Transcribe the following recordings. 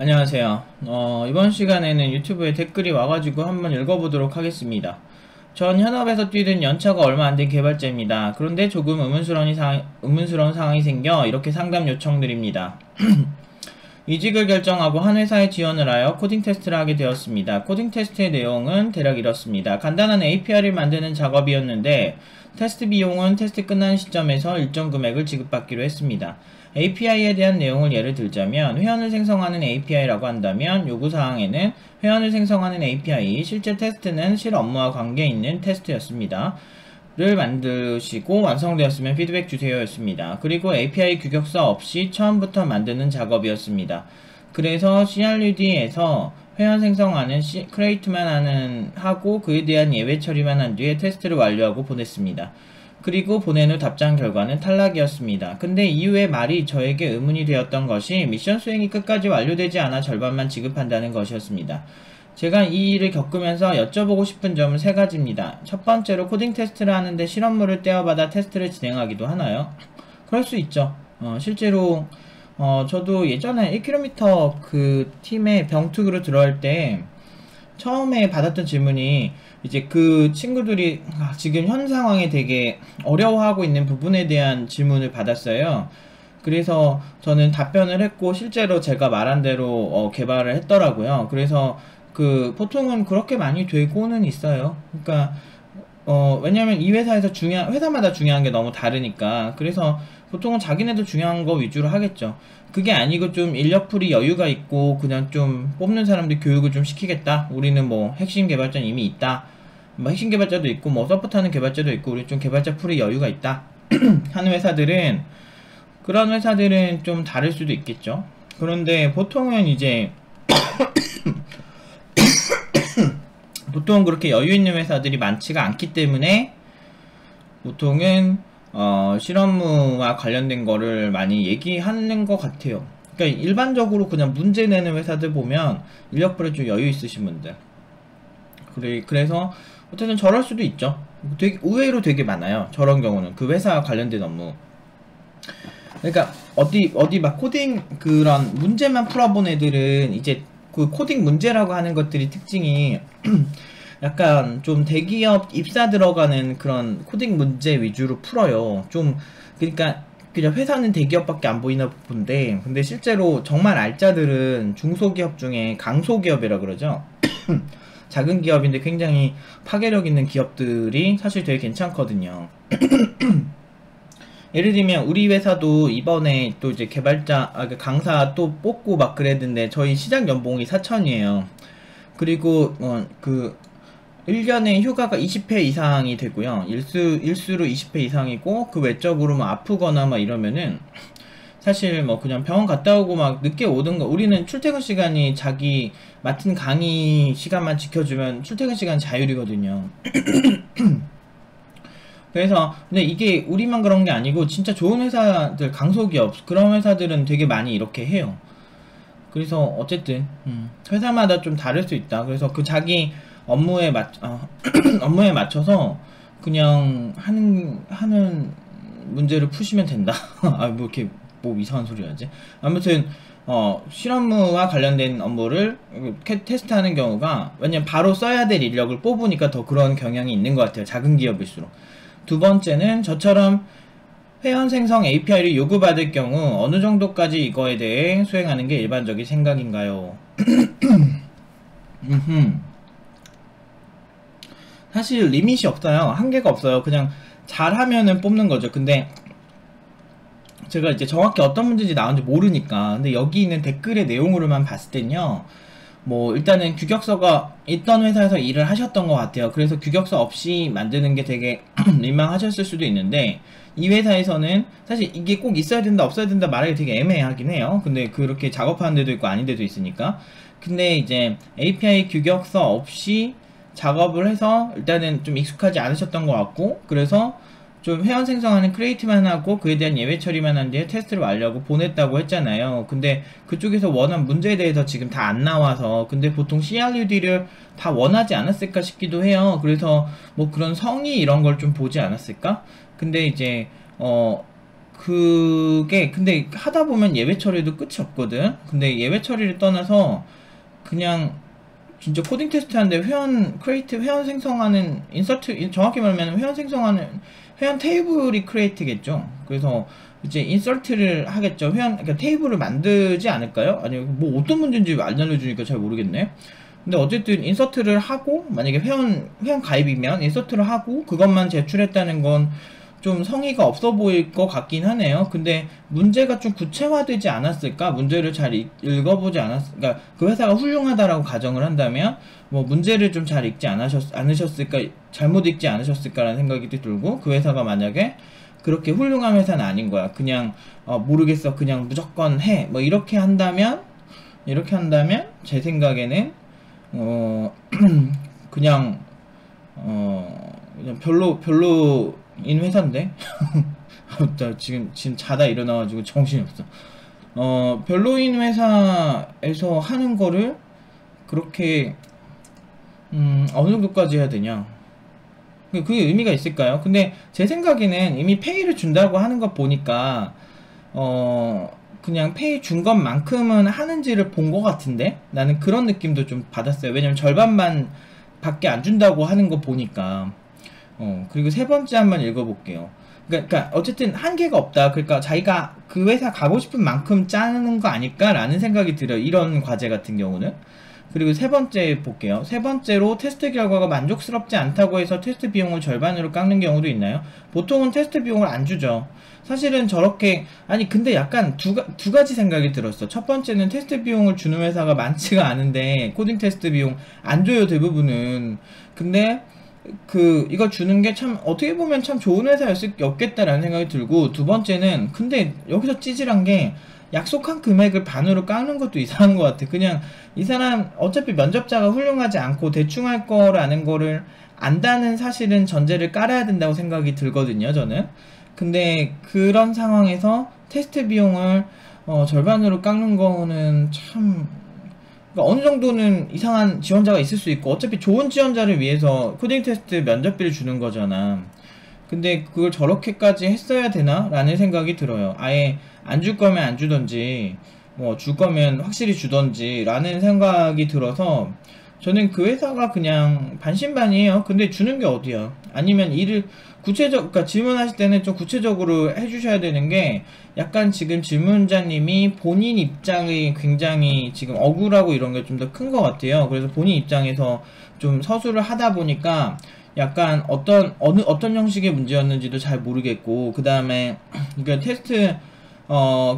안녕하세요. 이번 시간에는 유튜브에 댓글이 와가지고 한번 읽어보도록 하겠습니다. 전 현업에서 뛰든 연차가 얼마 안 된 개발자입니다. 그런데 조금 의문스러운 상황이 생겨 이렇게 상담 요청드립니다. 이직을 결정하고 한 회사에 지원을 하여 코딩 테스트를 하게 되었습니다. 코딩 테스트의 내용은 대략 이렇습니다. 간단한 API를 만드는 작업이었는데 테스트 비용은 테스트 끝나는 시점에서 일정 금액을 지급받기로 했습니다. API에 대한 내용을 예를 들자면 회원을 생성하는 API라고 한다면 요구사항에는 회원을 생성하는 API, 실제 테스트는 실 업무와 관계있는 테스트였습니다. 를 만드시고 완성되었으면 피드백 주세요 였습니다. 그리고 API 규격서 없이 처음부터 만드는 작업이었습니다. 그래서 CRUD에서 회원 생성하는 create만 하고 그에 대한 예외 처리만 한 뒤에 테스트를 완료하고 보냈습니다. 그리고 보낸 후 답장 결과는 탈락이었습니다. 근데 이후에 말이 저에게 의문이 되었던 것이 미션 수행이 끝까지 완료되지 않아 절반만 지급한다는 것이었습니다. 제가 이 일을 겪으면서 여쭤보고 싶은 점은 세 가지입니다. 첫 번째로 코딩 테스트를 하는데 실험물을 떼어받아 테스트를 진행하기도 하나요? 그럴 수 있죠. 실제로 저도 예전에 1km 그 팀에 병특으로 들어갈 때 처음에 받았던 질문이 이제 그 친구들이 지금 현 상황에 되게 어려워하고 있는 부분에 대한 질문을 받았어요. 그래서 저는 답변을 했고 실제로 제가 말한 대로 개발을 했더라고요. 그래서 보통은 그렇게 많이 되고는 있어요. 그러니까 왜냐면 이 회사에서 회사마다 중요한 게 너무 다르니까. 그래서 보통은 자기네도 중요한 거 위주로 하겠죠. 그게 아니고 좀 인력풀이 여유가 있고 그냥 좀 뽑는 사람들 교육을 좀 시키겠다. 우리는 뭐 핵심 개발자는 이미 있다. 뭐 핵심 개발자도 있고 뭐 서포트하는 개발자도 있고 우리 좀 개발자 풀이 여유가 있다 하는 그런 회사들은 좀 다를 수도 있겠죠. 그런데 보통은 이제 보통 그렇게 여유 있는 회사들이 많지가 않기 때문에 보통은 실업무와 관련된 거를 많이 얘기하는 것 같아요. 그러니까 일반적으로 그냥 문제 내는 회사들 보면 인력풀에 좀 여유 있으신 분들 그래서 어쨌든 저럴 수도 있죠. 되게 의외로 되게 많아요. 저런 경우는 그 회사와 관련된 업무. 그러니까 어디 막 코딩 그런 문제만 풀어본 애들은 이제 그 코딩 문제라고 하는 것들이 특징이 약간 좀 대기업 입사 들어가는 그런 코딩 문제 위주로 풀어요. 좀 그러니까 그냥 회사는 대기업밖에 안 보이나 본데 근데 실제로 정말 알짜들은 중소기업 중에 강소기업이라 그러죠. 작은 기업인데 굉장히 파괴력 있는 기업들이 사실 되게 괜찮거든요. 예를 들면 우리 회사도 이번에 또 이제 강사 또 뽑고 막 그랬는데 저희 시작 연봉이 4천이에요. 그리고 1년에 휴가가 20회 이상이 되고요. 일수로 20회 이상이고 그 외적으로 뭐 아프거나 막 이러면은 사실 뭐 그냥 병원 갔다 오고 막 늦게 오든가. 우리는 출퇴근 시간이 자기 맡은 강의 시간만 지켜주면 출퇴근 시간 자율이거든요. 그래서 근데 이게 우리만 그런 게 아니고 진짜 좋은 회사들, 강소기업 그런 회사들은 되게 많이 이렇게 해요. 그래서 어쨌든 회사마다 좀 다를 수 있다. 그래서 그 자기 업무에 맞춰서 그냥 하는 문제를 푸시면 된다. 아, 뭐 이렇게 뭐 이상한 소리 하지? 아무튼 실험무와 관련된 업무를 테스트하는 경우가 왜냐면 바로 써야 될 인력을 뽑으니까 더 그런 경향이 있는 것 같아요. 작은 기업일수록. 두 번째는 저처럼 회원 생성 API를 요구받을 경우 어느 정도까지 이거에 대해 수행하는 게 일반적인 생각인가요? 사실 리밋이 없어요. 한계가 없어요. 그냥 잘하면은 뽑는 거죠. 근데 제가 이제 정확히 어떤 문제인지 나온지 모르니까. 근데 여기 있는 댓글의 내용으로만 봤을 땐요. 뭐 일단은 규격서가 있던 회사에서 일을 하셨던 것 같아요. 그래서 규격서 없이 만드는 게 되게 민망하셨을 수도 있는데 이 회사에서는 사실 이게 꼭 있어야 된다 없어야 된다 말하기 되게 애매하긴 해요. 근데 그렇게 작업하는 데도 있고 아닌 데도 있으니까. 근데 이제 API 규격서 없이 작업을 해서 일단은 좀 익숙하지 않으셨던 것 같고 그래서 좀 회원 생성하는 크리에이트만 하고 그에 대한 예외 처리만 한 뒤에 테스트를 완료하고 보냈다고 했잖아요. 근데 그쪽에서 원한 문제에 대해서 지금 다 안 나와서 근데 보통 CRUD를 다 원하지 않았을까 싶기도 해요. 그래서 뭐 그런 성의 이런 걸 좀 보지 않았을까? 근데 이제 그게 근데 하다 보면 예외 처리도 끝이 없거든. 근데 예외 처리를 떠나서 그냥 진짜 코딩 테스트 하는데 회원 크리에이트 회원 생성하는 인서트 정확히 말하면 회원 생성하는 회원 테이블이 크리에이트겠죠. 그래서 이제 인서트를 하겠죠. 회원 그러니까 테이블을 만들지 않을까요? 아니 뭐 어떤 문제인지 안 알려주니까 잘 모르겠네. 근데 어쨌든 인서트를 하고 만약에 회원 가입이면 인서트를 하고 그것만 제출했다는 건 좀 성의가 없어 보일 것 같긴 하네요. 근데 문제가 좀 구체화되지 않았을까? 문제를 잘 읽어보지 그러니까 그 회사가 훌륭하다라고 가정을 한다면 뭐 문제를 좀 잘 읽지 않으셨을까? 잘못 읽지 않으셨을까라는 생각이 들고 그 회사가 만약에 그렇게 훌륭한 회사는 아닌 거야. 그냥 모르겠어. 그냥 무조건 해. 뭐 이렇게 한다면 제 생각에는 그냥 그냥 별로인 회사인데 나 지금 자다 일어나가지고 정신이 없어. 별로인 회사에서 하는 거를 그렇게 어느 정도까지 해야 되냐? 그게 의미가 있을까요? 근데 제 생각에는 이미 페이를 준다고 하는 거 보니까 그냥 페이 준 것만큼은 하는지를 본 것 같은데 나는 그런 느낌도 좀 받았어요. 왜냐면 절반만 밖에 안 준다고 하는 거 보니까. 그리고 세 번째 한번 읽어볼게요. 그러니까 어쨌든 한계가 없다. 그러니까 자기가 그 회사 가고 싶은 만큼 짜는 거 아닐까라는 생각이 들어요. 이런 과제 같은 경우는. 그리고 세 번째 볼게요. 세 번째로 테스트 결과가 만족스럽지 않다고 해서 테스트 비용을 절반으로 깎는 경우도 있나요? 보통은 테스트 비용을 안 주죠. 사실은 저렇게 아니 근데 약간 두 가지 생각이 들었어. 첫 번째는 테스트 비용을 주는 회사가 많지가 않은데 코딩 테스트 비용 안 줘요 대부분은. 근데 이걸 주는 게 참 어떻게 보면 참 좋은 회사였겠다라는 생각이 들고, 두 번째는 근데 여기서 찌질한 게 약속한 금액을 반으로 깎는 것도 이상한 것 같아. 그냥 이 사람 어차피 면접자가 훌륭하지 않고 대충 할 거라는 거를 안다는 사실은 전제를 깔아야 된다고 생각이 들거든요 저는. 근데 그런 상황에서 테스트 비용을 절반으로 깎는 거는 참 그러니까 어느 정도는 이상한 지원자가 있을 수 있고, 어차피 좋은 지원자를 위해서 코딩 테스트 면접비를 주는 거잖아. 근데 그걸 저렇게까지 했어야 되나? 라는 생각이 들어요. 아예 안 줄 거면 안 주던지 뭐 줄 거면 확실히 주던지 라는 생각이 들어서 저는 그 회사가 그냥 반신반의해요. 근데 주는 게 어디야. 아니면 일을 그러니까 질문하실 때는 좀 구체적으로 해주셔야 되는 게, 약간 지금 질문자님이 본인 입장이 굉장히 지금 억울하고 이런 게 좀 더 큰 것 같아요. 그래서 본인 입장에서 좀 서술을 하다 보니까 약간 어떤 형식의 문제였는지도 잘 모르겠고, 그 다음에 그러니까 테스트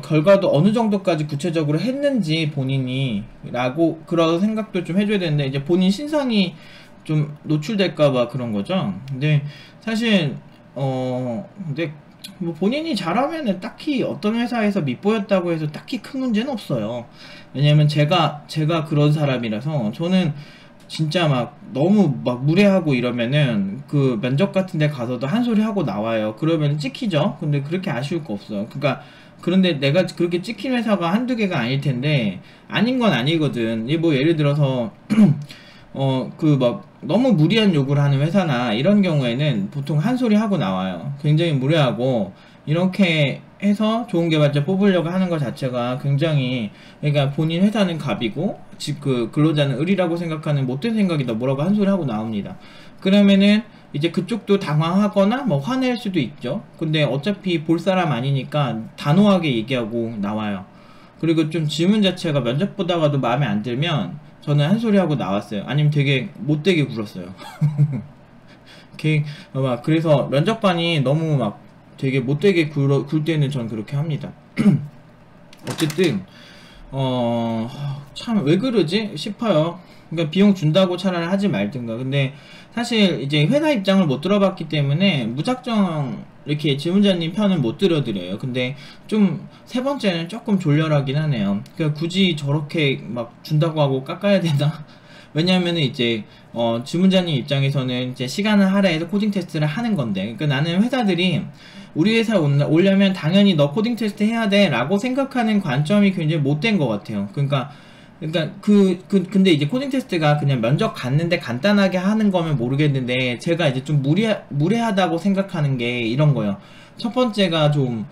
결과도 어느 정도까지 구체적으로 했는지 본인이 라고 그런 생각도 좀 해줘야 되는데, 이제 본인 신상이 좀 노출될까봐 그런 거죠. 근데 사실 근데 뭐 본인이 잘하면은 딱히 어떤 회사에서 밉보였다고 해서 딱히 큰 문제는 없어요. 왜냐면 제가 그런 사람이라서, 저는 진짜 막 너무 막 무례하고 이러면은 그 면접 같은 데 가서도 한 소리 하고 나와요. 그러면 찍히죠. 근데 그렇게 아쉬울 거 없어요. 그러니까 그런데 내가 그렇게 찍힌 회사가 한두 개가 아닐 텐데, 아닌 건 아니거든. 뭐 예를 들어서 막 너무 무리한 요구를 하는 회사나 이런 경우에는 보통 한 소리 하고 나와요. 굉장히 무례하고, 이렇게 해서 좋은 개발자 뽑으려고 하는 것 자체가 굉장히, 그러니까 본인 회사는 갑이고 그 근로자는 을이라고 생각하는 못된 생각이다 뭐라고 한 소리 하고 나옵니다. 그러면은 이제 그쪽도 당황하거나 뭐 화낼 수도 있죠. 근데 어차피 볼 사람 아니니까 단호하게 얘기하고 나와요. 그리고 좀 질문 자체가 면접 보다가도 마음에 안 들면 저는 한 소리 하고 나왔어요. 아니면 되게 못되게 굴었어요. 그래서 면접관이 너무 막 되게 못되게 굴 때는 전 그렇게 합니다. 어쨌든 참 왜 그러지 싶어요. 그러니까 비용 준다고 차라리 하지 말든가. 근데 사실 이제 회사 입장을 못 들어봤기 때문에 무작정 이렇게 질문자님 편은 못 들어드려요. 근데 좀 세 번째는 조금 졸렬하긴 하네요. 그러니까 굳이 저렇게 막 준다고 하고 깎아야 되나? 왜냐면은 이제 질문자님 입장에서는 이제 시간을 할애해서 코딩 테스트를 하는 건데, 그러니까 나는 회사들이 우리 회사 오려면 당연히 너 코딩 테스트 해야 돼 라고 생각하는 관점이 굉장히 못된 것 같아요. 그러니까 그러니까 근데 이제 코딩 테스트가 그냥 면접 갔는데 간단하게 하는 거면 모르겠는데 제가 이제 좀 무례하다고 생각하는 게 이런 거예요. 첫 번째가 좀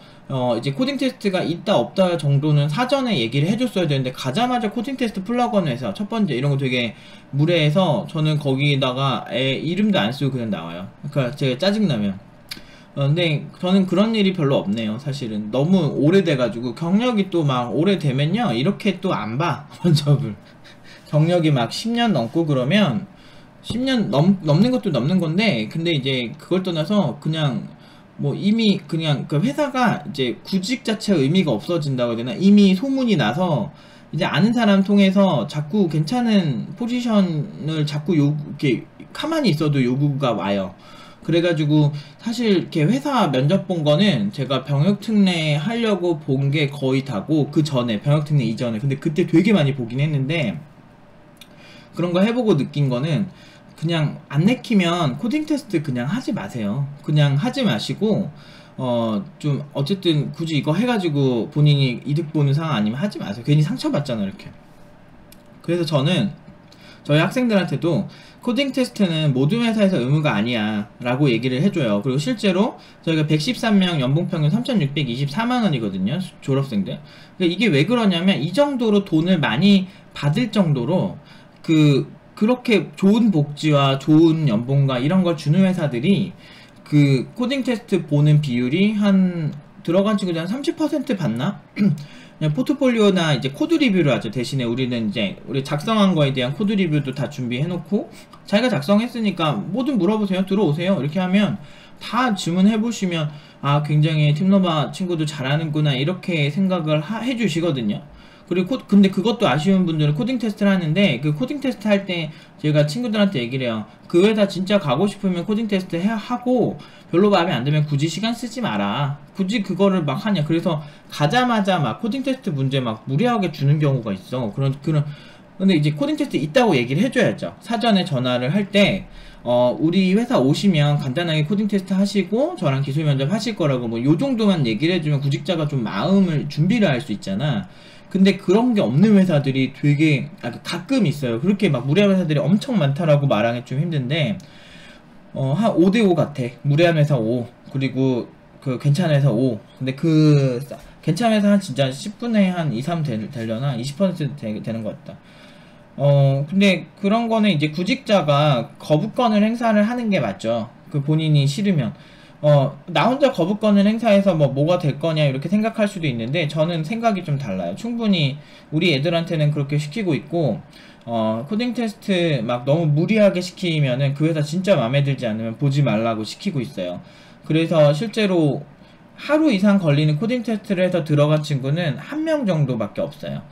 이제 코딩 테스트가 있다 없다 정도는 사전에 얘기를 해줬어야 되는데 가자마자 코딩 테스트 풀라고 해서 첫 번째 이런 거 되게 무례해서 저는 거기다가 이름도 안 쓰고 그냥 나와요. 그러니까 제가 짜증나면. 근데 저는 그런 일이 별로 없네요. 사실은 너무 오래돼가지고 경력이 또 막 오래되면요 이렇게 또 안 봐. 면접을 경력이 막 10년 넘고 그러면 10년 넘는 것도 넘는 건데 근데 이제 그걸 떠나서 그냥 뭐 이미 그냥 그 회사가 이제 구직 자체 의미가 없어진다고 해야 되나, 이미 소문이 나서 이제 아는 사람 통해서 자꾸 괜찮은 포지션을 자꾸 이렇게 가만히 있어도 요구가 와요. 그래가지고 사실 이렇게 회사 면접 본 거는 제가 병역특례 하려고 본 게 거의 다고, 그 전에 병역특례 이전에 근데 그때 되게 많이 보긴 했는데 그런 거 해보고 느낀 거는 그냥 안 내키면 코딩 테스트 그냥 하지 마세요. 그냥 하지 마시고 좀 어쨌든 굳이 이거 해가지고 본인이 이득 보는 상황 아니면 하지 마세요. 괜히 상처받잖아 이렇게. 그래서 저는 저희 학생들한테도 코딩 테스트는 모든 회사에서 의무가 아니야 라고 얘기를 해줘요. 그리고 실제로 저희가 113명 연봉평균 3,624만원이거든요 졸업생들. 그러니까 이게 왜 그러냐면 이 정도로 돈을 많이 받을 정도로 그렇게 좋은 복지와 좋은 연봉과 이런 걸 주는 회사들이 그 코딩 테스트 보는 비율이 한 들어간 친구들 한 30% 받나? 그냥 포트폴리오나 이제 코드 리뷰를 하죠. 대신에 우리는 이제 우리 작성한 거에 대한 코드 리뷰도 다 준비해 놓고 자기가 작성했으니까 뭐든 물어보세요. 들어오세요. 이렇게 하면 다 질문해 보시면 아 굉장히 팀노바 친구도 잘하는구나 이렇게 생각을 해 주시거든요. 그리고 근데 그것도 아쉬운 분들은 코딩 테스트를 하는데 그 코딩 테스트 할 때 제가 친구들한테 얘기를 해요. 그 회사 진짜 가고 싶으면 코딩 테스트 하고 별로 마음에 안 들면 굳이 시간 쓰지 마라. 굳이 그거를 막 하냐. 그래서 가자마자 막 코딩 테스트 문제 막 무리하게 주는 경우가 있어. 근데 이제 코딩 테스트 있다고 얘기를 해줘야죠. 사전에 전화를 할 때 우리 회사 오시면 간단하게 코딩 테스트 하시고 저랑 기술 면접 하실 거라고 뭐 요 정도만 얘기를 해주면 구직자가 좀 마음을 준비를 할 수 있잖아. 근데 그런 게 없는 회사들이 되게 가끔 있어요. 그렇게 막 무례한 회사들이 엄청 많다라고 말하기 좀 힘든데 한 5대5 같아. 무례한 회사 5 그리고 그 괜찮은 회사 5. 근데 그 괜찮은 회사 한 진짜 10분의 한 2, 3 되려나 20% 되는 것 같다. 근데 그런 거는 이제 구직자가 거부권을 행사를 하는 게 맞죠. 그 본인이 싫으면 나 혼자 거부권을 행사해서 뭐가 될 거냐 이렇게 생각할 수도 있는데 저는 생각이 좀 달라요. 충분히 우리 애들한테는 그렇게 시키고 있고 코딩 테스트 막 너무 무리하게 시키면은 그 회사 진짜 마음에 들지 않으면 보지 말라고 시키고 있어요. 그래서 실제로 하루 이상 걸리는 코딩 테스트를 해서 들어간 친구는 한 명 정도밖에 없어요.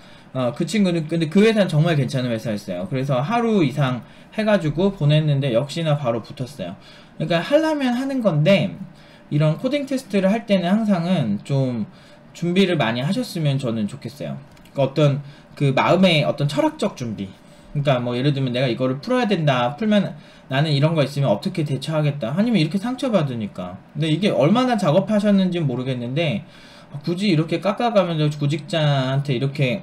그 친구는 근데 그 회사는 정말 괜찮은 회사였어요. 그래서 하루 이상 해가지고 보냈는데 역시나 바로 붙었어요. 그러니까 하려면 하는 건데 이런 코딩 테스트를 할 때는 항상은 좀 준비를 많이 하셨으면 저는 좋겠어요. 그러니까 어떤 그 마음의 어떤 철학적 준비. 그러니까 뭐 예를 들면 내가 이거를 풀어야 된다. 풀면 나는 이런 거 있으면 어떻게 대처하겠다. 아니면 이렇게 상처받으니까. 근데 이게 얼마나 작업하셨는지는 모르겠는데 굳이 이렇게 깎아가면서 구직자한테 이렇게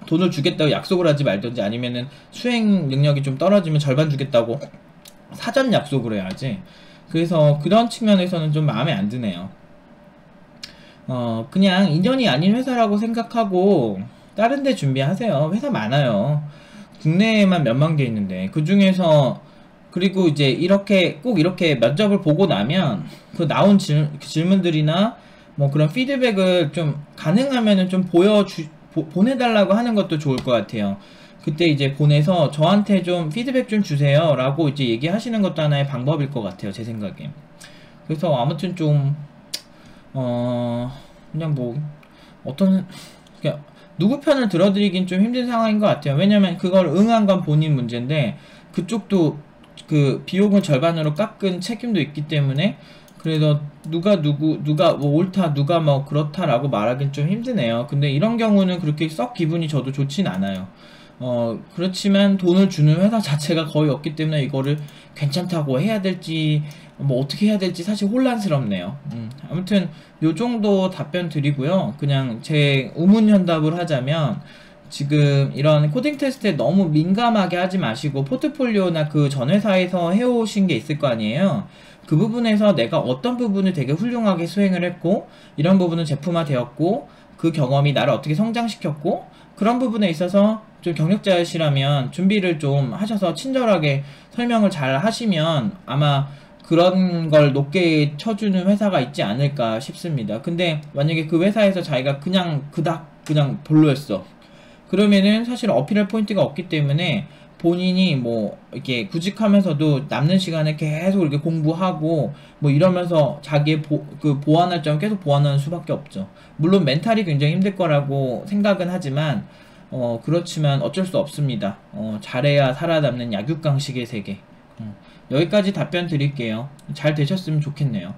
돈을 주겠다고 약속을 하지 말든지 아니면은 수행 능력이 좀 떨어지면 절반 주겠다고 사전 약속을 해야지. 그래서 그런 측면에서는 좀 마음에 안 드네요. 그냥 인연이 아닌 회사라고 생각하고 다른 데 준비하세요. 회사 많아요. 국내에만 몇만 개 있는데 그 중에서 그리고 이제 이렇게 꼭 이렇게 면접을 보고 나면 그 나온 질문들이나 뭐 그런 피드백을 좀 가능하면은 좀 보내달라고 하는 것도 좋을 것 같아요. 그때 이제 보내서 저한테 좀 피드백 좀 주세요 라고 이제 얘기하시는 것도 하나의 방법일 것 같아요 제 생각에. 그래서 아무튼 좀 그냥 뭐 그냥 누구 편을 들어드리긴 좀 힘든 상황인 것 같아요. 왜냐면 그걸 응한 건 본인 문제인데 그쪽도 그 비용을 절반으로 깎은 책임도 있기 때문에 그래서 누가 뭐 옳다 누가 뭐 그렇다라고 말하긴 좀 힘드네요. 근데 이런 경우는 그렇게 썩 기분이 저도 좋진 않아요. 그렇지만 돈을 주는 회사 자체가 거의 없기 때문에 이거를 괜찮다고 해야 될지 뭐 어떻게 해야 될지 사실 혼란스럽네요. 아무튼 요 정도 답변 드리고요. 그냥 제 우문현답을 하자면 지금 이런 코딩 테스트에 너무 민감하게 하지 마시고 포트폴리오나 그 전 회사에서 해오신 게 있을 거 아니에요. 그 부분에서 내가 어떤 부분을 되게 훌륭하게 수행을 했고 이런 부분은 제품화 되었고 그 경험이 나를 어떻게 성장시켰고 그런 부분에 있어서 좀 경력자시라면 준비를 좀 하셔서 친절하게 설명을 잘 하시면 아마 그런 걸 높게 쳐주는 회사가 있지 않을까 싶습니다. 근데 만약에 그 회사에서 자기가 그냥 그닥 그냥 별로였어. 그러면은 사실 어필할 포인트가 없기 때문에 본인이 뭐 이렇게 구직하면서도 남는 시간에 계속 이렇게 공부하고 뭐 이러면서 자기의 그 보완할 점 계속 보완하는 수밖에 없죠. 물론 멘탈이 굉장히 힘들 거라고 생각은 하지만 그렇지만 어쩔 수 없습니다. 잘해야 살아남는 약육강식의 세계. 여기까지 답변 드릴게요. 잘 되셨으면 좋겠네요.